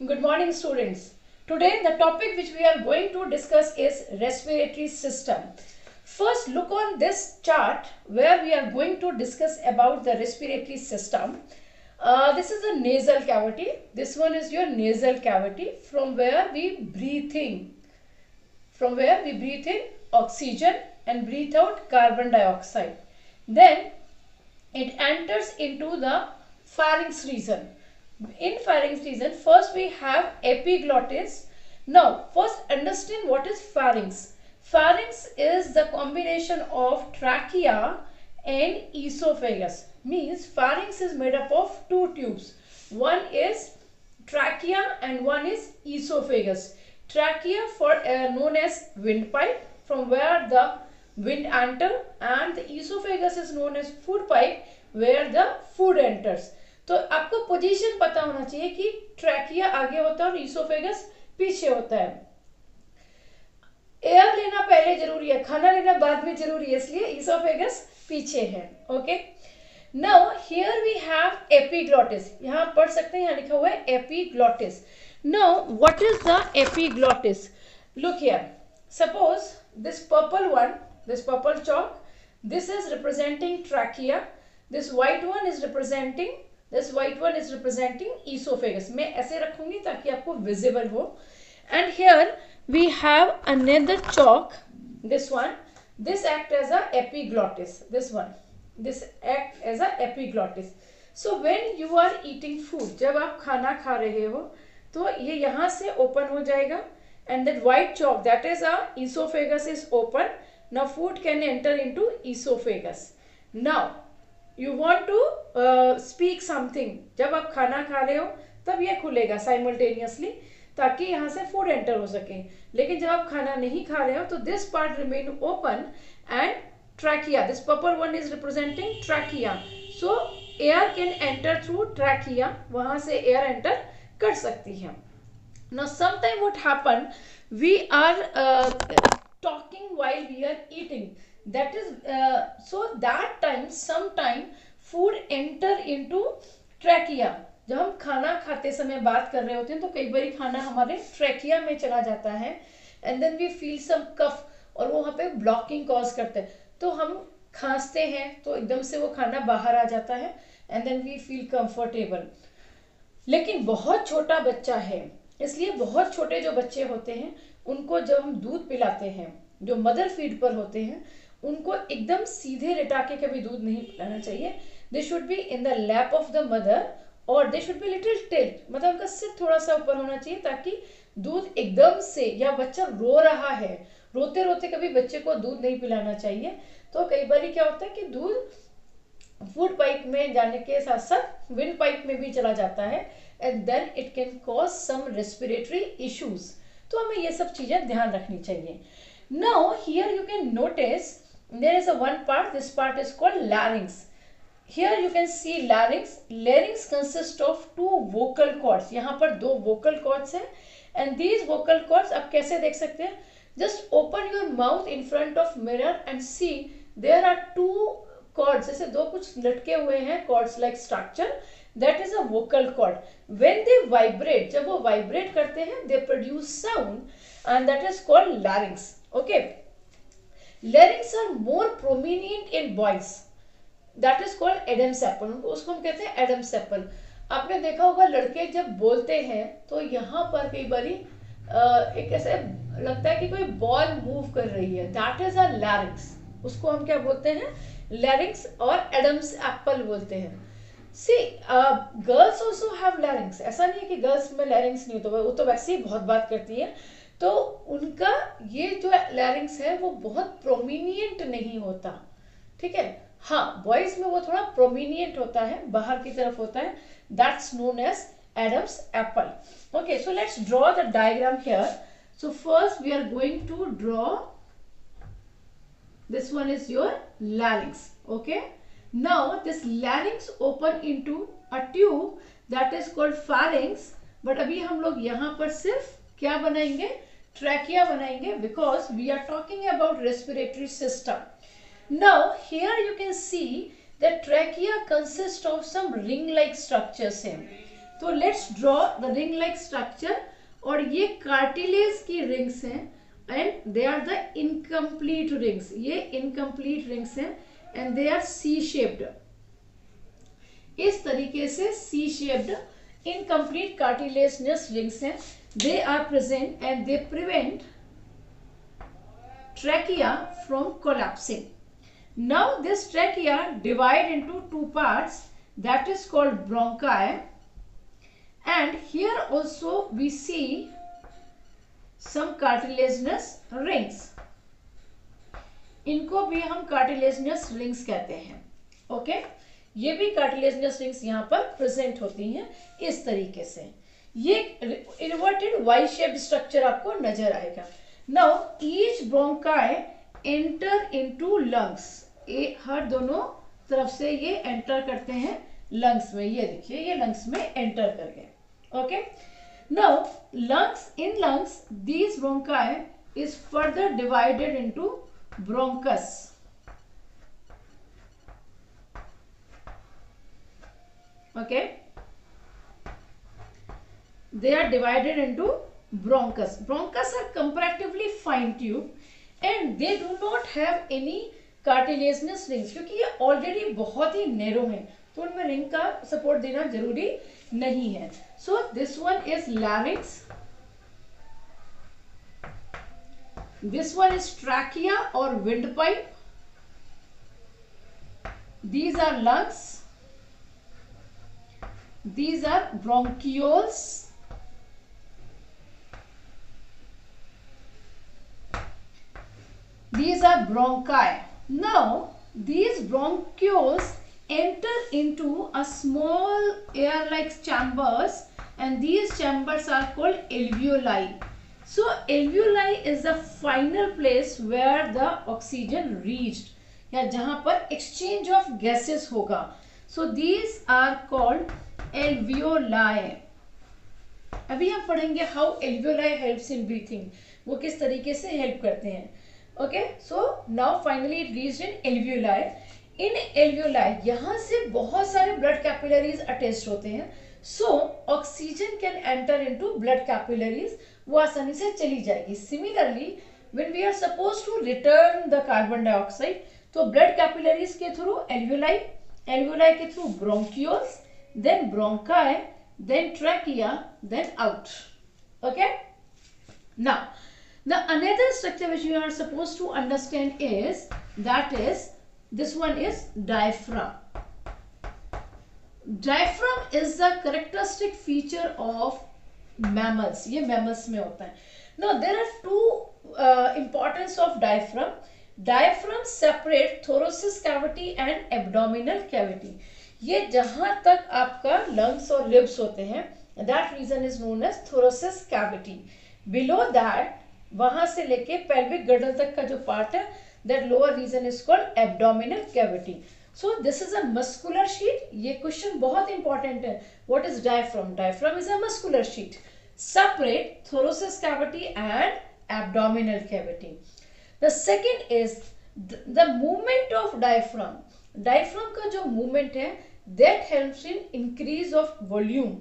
Good morning, students. Today the topic which we are going to discuss is respiratory system. First, look on this chart where we are going to discuss about the respiratory system. This is the nasal cavity. This one is your nasal cavity from where we breathe in. From where we breathe in oxygen and breathe out carbon dioxide. Then it enters into the pharynx region. In pharynx region, first we have epiglottis. Now, first understand what is pharynx. Pharynx is the combination of trachea and esophagus. Means pharynx is made up of two tubes. One is trachea and one is esophagus. Trachea for known as windpipe, from where the wind enter, and the esophagus is known as food pipe, where the food enters. तो आपको position पता होना चाहिए कि trachea आगे होता है और इसोफेगस पीछे होता है. एयर लेना पहले जरूरी है, खाना लेना बाद में जरूरी है, इसलिए इसोफेगस पीछे है. Okay, now here we have epiglottis. यहाँ पढ़ सकते हैं, यहाँ लिखा हुआ है epiglottis. Now what is the epiglottis? Look here, suppose this purple one, this purple chalk, this is representing trachea, this white one is representing This white one is representing esophagus. मैं ऐसे रखूंगी ताकि आपको visible हो. And here we have another chalk. This one. This act as a epiglottis. This one. This act as a epiglottis. So when you are eating food, जब आप खाना खा रहे हो, तो ये यहाँ से open हो जाएगा. And that white chalk, that is a esophagus is open. Now food can enter into esophagus. Now you want to speak something. जब आप खाना खा रहे हो तब ये खुलेगा simultaneously ताकि यहाँ से फूड एंटर हो सके. लेकिन जब आप खाना नहीं खा रहे हो तो this part remain open and trachea, this purple one is representing trachea. So air can enter through trachea, वहां से एयर एंटर कर सकती है. Now sometime what happen, we are talking while we are eating. That is so that time sometime food enter into trachea. जब हम खाना खाते समय बात कर रहे होते हैं तो कई बार खाना हमारे ट्रैकिया में चला जाता है and then we feel some cough, और वो वहाँ पे ब्लॉकिंग कॉज करते हैं. तो हम खांसते हैं तो एकदम से वो खाना बाहर आ जाता है and then we feel comfortable. लेकिन बहुत छोटा बच्चा है, इसलिए बहुत छोटे जो बच्चे होते हैं उनको जब हम दूध पिलाते हैं, जो मदर फीड पर होते हैं, उनको एकदम सीधे लेटा के कभी दूध नहीं पिलाना चाहिए. They should be in the lap of the mother और they should be little tilt, मतलब उनका सिर थोड़ा सा ऊपर होना चाहिए ताकि दूध एकदम से, या बच्चा रो रहा है, रोते रोते कभी बच्चे को दूध नहीं पिलाना चाहिए. तो कई बार क्या होता है कि दूध फूड पाइप में जाने के साथ साथ विंड पाइप में भी चला जाता है and then it can cause some respiratory issues. तो हमें ये सब चीजें ध्यान रखनी चाहिए. Now here you can notice there is a one part, this part is called larynx. Here you can see larynx. Larynx consists of two vocal cords. यहाँ पर दो vocal cords हैं and these vocal cords आप कैसे देख सकते हैं? Just open your mouth in front of mirror and see there are two cords. जैसे दो कुछ लटके हुए हैं cords like structure. That is a vocal cord. When they vibrate, जब वो vibrate करते हैं, they produce sound and that is called larynx. Okay. Larynx are more prominent in boys. That is called Adam's apple. उसको हम कहते हैं Adam's apple. आपने देखा होगा लड़के जब बोलते हैं तो यहाँ पर कई बारी एक ऐसे लगता है कि कोई बॉल मूव कर रही है. That is a larynx. उसको हम क्या बोलते हैं? Larynx और Adam's apple बोलते हैं. See, girls also have larynx. ऐसा नहीं है कि गर्ल्स में larynx नहीं होता, वो तो वैसे ही बहुत बात करती है. तो उनका ये जो लैरिंक्स है वो बहुत प्रोमिनिएंट नहीं होता. ठीक है, हाँ, बॉयज में वो थोड़ा प्रोमिनिएंट होता है, बाहर की तरफ होता है. That's known as Adam's apple. Okay, so let's draw the diagram here. So first we are going to draw, this one is your larynx. Okay, now this larynx open into a tube that is called pharynx. But अभी हम लोग यहाँ पर सिर्फ क्या बनाएंगे? Trachea बनाएंगे, because we are talking about respiratory system. Now here you can see that trachea consist of some ring like structures हैं. तो let's draw the ring like structure, और ये कार्टिलेज की रिंग्स हैं and they are the incomplete rings, ये incomplete rings हैं and they are C shaped, इस तरीके से C shaped incomplete cartilaginous rings हैं. They are present and they prevent trachea from collapsing. Now this trachea divide into two parts, that is called bronchi, and here also we see some cartilaginous rings. इनको भी हम cartilaginous rings कहते हैं. Okay, ये भी cartilaginous rings यहाँ पर present होती हैं इस तरीके से. ये inverted Y-shaped structure आपको नजर आएगा. Now each bronchi enter into lungs. हर दोनों तरफ से ये एंटर करते हैं लंग्स में. ये देखिए, ये लंग्स में एंटर कर गए. Okay, now lungs, in lungs these bronchi is further divided into bronchus. Okay, they are divided into bronchus. Bronchus are comparatively fine tube and they do not have any cartilaginous rings, क्योंकि ये already बहुत ही narrow हैं, तो उनमें ring का support देना जरूरी नहीं है. So this one is larynx, this one is trachea or windpipe, these are lungs, these are bronchioles, these are bronchi. Now these bronchioles enter into a small air-like chambers and these chambers are called alveoli. So alveoli is the final place where the oxygen reached, या जहां पर exchange of gases होगा. So these are called alveoli. अभी हम पढ़ेंगे how alveoli helps in breathing, वो किस तरीके से हेल्प करते हैं. Okay, so now finally it reached in alveoli. In alveoli यहाँ से बहुत सारे blood capillaries attached होते हैं. So oxygen can enter into blood capillaries, वो आसानी से चली जाएगी. Similarly, when we are supposed to return the carbon dioxide, तो blood capillaries के through alveoli, alveoli के through bronchioles, then bronchi, then trachea, then out. Okay, now the another structure which you are supposed to understand is, that is, this one is diaphragm. Diaphragm is the characteristic feature of mammals. ये mammals में होता है. Now there are two importance of diaphragm. Diaphragm separate thoracic cavity and abdominal cavity. ये जहां तक आपका lungs और ribs होते हैं, that region is known as thoracic cavity. Below that, वहां से लेके pelvic girdle तक का जो पार्ट है, that lower region is called abdominal cavity. So this is a muscular sheet. ये क्वेश्चन बहुत इंपॉर्टेंट है. What is diaphragm? Diaphragm is a muscular sheet. Separate thoracic cavity and abdominal cavity. The second is the movement of diaphragm. Diaphragm का जो movement है, that helps in increase of volume.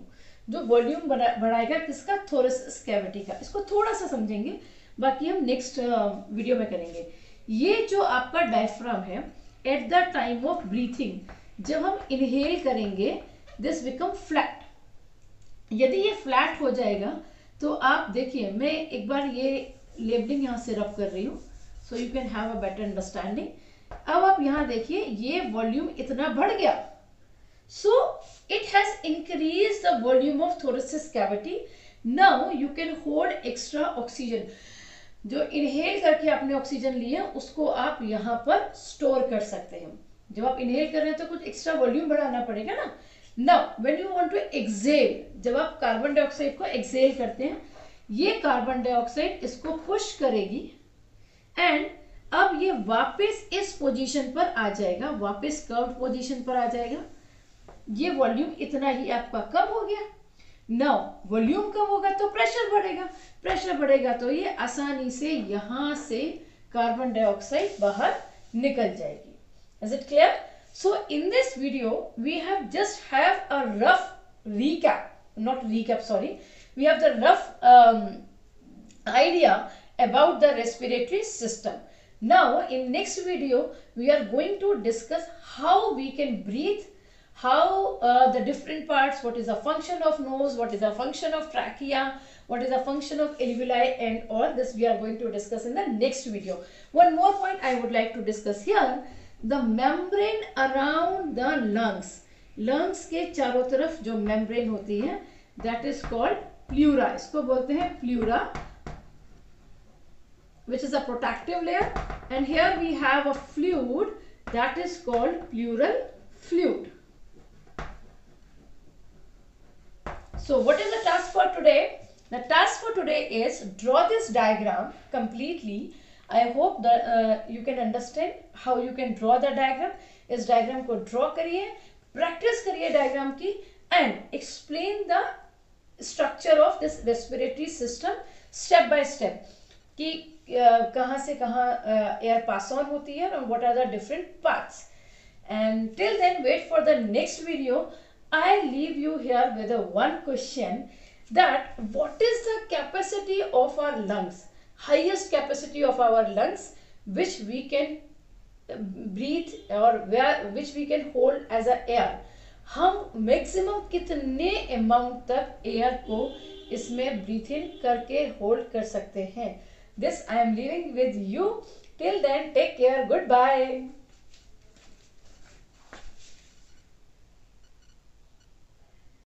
जो volume बढ़ाएगा किसका? Thoracic cavity का. इसको थोड़ा सा समझेंगे, बाकी हम नेक्स्ट वीडियो में करेंगे. ये जो आपका डायफ्राम है, at the time of breathing, जब हम इनहेल करेंगे, दिस बिकम फ्लैट. यदि ये फ्लैट हो जाएगा तो आप देखिए, मैं एक बार ये लेबलिंग यहाँ से रब कर रही हूँ, so you can have a better understanding. अब आप यहाँ देखिए, ये वॉल्यूम इतना बढ़ गया, so it has increased the volume of thoracic cavity. Now you can hold extra oxygen. जो इनहेल करके आपने ऑक्सीजन लिया, उसको आप यहाँ पर स्टोर कर सकते हैं. जब आप इनहेल कर रहे हैं तो कुछ एक्स्ट्रा वॉल्यूम बढ़ाना पड़ेगा ना. Now when you want to exhale, जब आप कार्बन डाइऑक्साइड को एक्सेल करते हैं, ये कार्बन डाइऑक्साइड इसको पुश करेगी एंड अब ये वापस इस पोजीशन पर आ जाएगा, वापस कर्व पोजीशन पर आ जाएगा. ये वॉल्यूम इतना ही आपका कम हो गया. नाउ वॉल्यूम कम होगा तो प्रेशर बढ़ेगा, प्रेशर बढ़ेगा तो ये आसानी से यहाँ से कार्बन डाइऑक्साइड बाहर निकल जाएगी. Is it clear? So in this video we have just have a rough recap. not recap, sorry, we have the rough idea about the respiratory system. Now in next video we are going to discuss how we can breathe, how the different parts, what is the function of nose, what is the function of trachea, what is the function of alveoli, and all this we are going to discuss in the next video. One more point I would like to discuss here, the membrane around the lungs. lungs के चारों तरफ जो membrane होती है that is called pleura, इसको बोलते हैं pleura, which is a protective layer, and here we have a fluid that is called pleural fluid. So what is the task for today? The task for today is draw this diagram completely. I hope that you can understand how you can draw the diagram. इस diagram को draw करिए, practice करिए diagram की, and explain the structure of this respiratory system step by step. कि कहाँ से कहाँ air pass on होती है and what are the different parts. And till then, wait for the next video. I leave you here with a one question, that what is the capacity of our lungs, highest capacity of our lungs, which we can breathe or which we can hold as a air. हम maximum कितने amount तक air को इसमें breathe in करके hold कर सकते हैं. This I am leaving with you. Till then, take care. Goodbye.